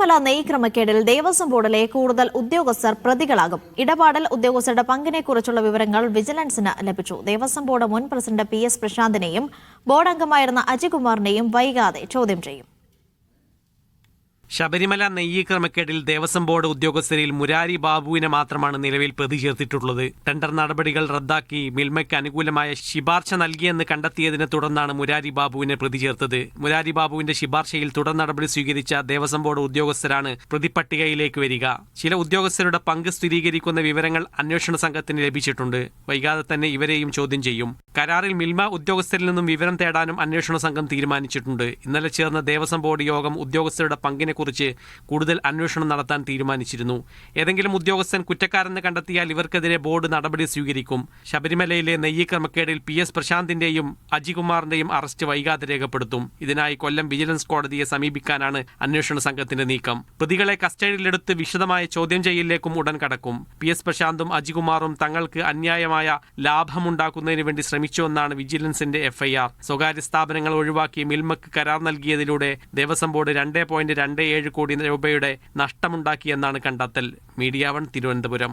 ശബരിമല നെയ് ക്രമക്കേടിൽ ദേവസ്വം ബോർഡിലെ കൂടുതൽ ഉദ്യോഗസ്ഥർ പ്രതികളാകും. ഇടപാടിൽ ഉദ്യോഗസ്ഥരുടെ പങ്കിനെക്കുറിച്ചുള്ള വിവരങ്ങൾ വിജിലൻസിന് ലഭിച്ചു. ദേവസ്വം ബോർഡ് മുൻ പ്രസിഡന്റ് PS പ്രശാന്തിനെയും ബോർഡ് അംഗമായിരുന്ന അജികുമാറിനെയും വൈകാതെ ചോദ്യം ചെയ്യും. ശബരിമല നെയ്യ് ക്രമക്കേടിൽ ദേവസ്വം ബോർഡ് ഉദ്യോഗസ്ഥരിൽ മുരാരി ബാബുവിനെ മാത്രമാണ് നിലവിൽ പ്രതി ചേർത്തിട്ടുള്ളത്. ടെൻഡർ നടപടികൾ റദ്ദാക്കി മിൽമയ്ക്ക് അനുകൂലമായ ശിപാർശ നൽകിയെന്ന് കണ്ടെത്തിയതിനെ തുടർന്നാണ് മുരാരി ബാബുവിനെ പ്രതി ചേർത്തത്. മുരാരി ബാബുവിന്റെ ശിപാർശയിൽ തുടർ നടപടി സ്വീകരിച്ച ദേവസ്വം ബോർഡ് ഉദ്യോഗസ്ഥരാണ് പ്രതിപട്ടികയിലേക്ക് വരിക. ചില ഉദ്യോഗസ്ഥരുടെ പങ്ക് സ്ഥിരീകരിക്കുന്ന വിവരങ്ങൾ അന്വേഷണ സംഘത്തിന് ലഭിച്ചിട്ടുണ്ട്. വൈകാതെ തന്നെ ഇവരെയും ചോദ്യം ചെയ്യും. കരാറിൽ മിൽമ ഉദ്യോഗസ്ഥരിൽ നിന്നും വിവരം തേടാനും അന്വേഷണ സംഘം തീരുമാനിച്ചിട്ടുണ്ട്. ഇന്നലെ ചേർന്ന ദേവസ്വം ബോർഡ് യോഗം ഉദ്യോഗസ്ഥരുടെ പങ്കിനെ കുറിച്ച് കൂടുതൽ അന്വേഷണം നടത്താൻ തീരുമാനിച്ചിരുന്നു. ഏതെങ്കിലും ഉദ്യോഗസ്ഥൻ കുറ്റക്കാരെന്ന് കണ്ടെത്തിയാൽ ഇവർക്കെതിരെ ബോർഡ് നടപടി സ്വീകരിക്കും. ശബരിമലയിലെ നെയ്യ് ക്രമക്കേടിൽ PS പ്രശാന്തിന്റെയും അജികുമാറിന്റെയും അറസ്റ്റ് വൈകാതെ രേഖപ്പെടുത്തും. ഇതിനായി കൊല്ലം വിജിലൻസ് കോടതിയെ സമീപിക്കാനാണ് അന്വേഷണ സംഘത്തിന്റെ നീക്കം. പ്രതികളെ കസ്റ്റഡിയിലെടുത്ത് വിശദമായ ചോദ്യം ചെയ്യലിലേക്കും ഉടൻ കടക്കും. PS പ്രശാന്തും അജികുമാറും തങ്ങൾക്ക് അന്യായമായ ലാഭമുണ്ടാക്കുന്നതിന് വേണ്ടി ശ്രമിച്ചുവെന്നാണ് വിജിലൻസിന്റെ FIR. സ്വകാര്യ സ്ഥാപനങ്ങൾ ഒഴിവാക്കി മിൽമക്ക് കരാർ നൽകിയതിലൂടെ ദേവസ്വം ബോർഡ് 2.27 കോടി രൂപയുടെ നഷ്ടമുണ്ടാക്കിയെന്നാണ് കണ്ടെത്തൽ. മീഡിയ 1 തിരുവനന്തപുരം.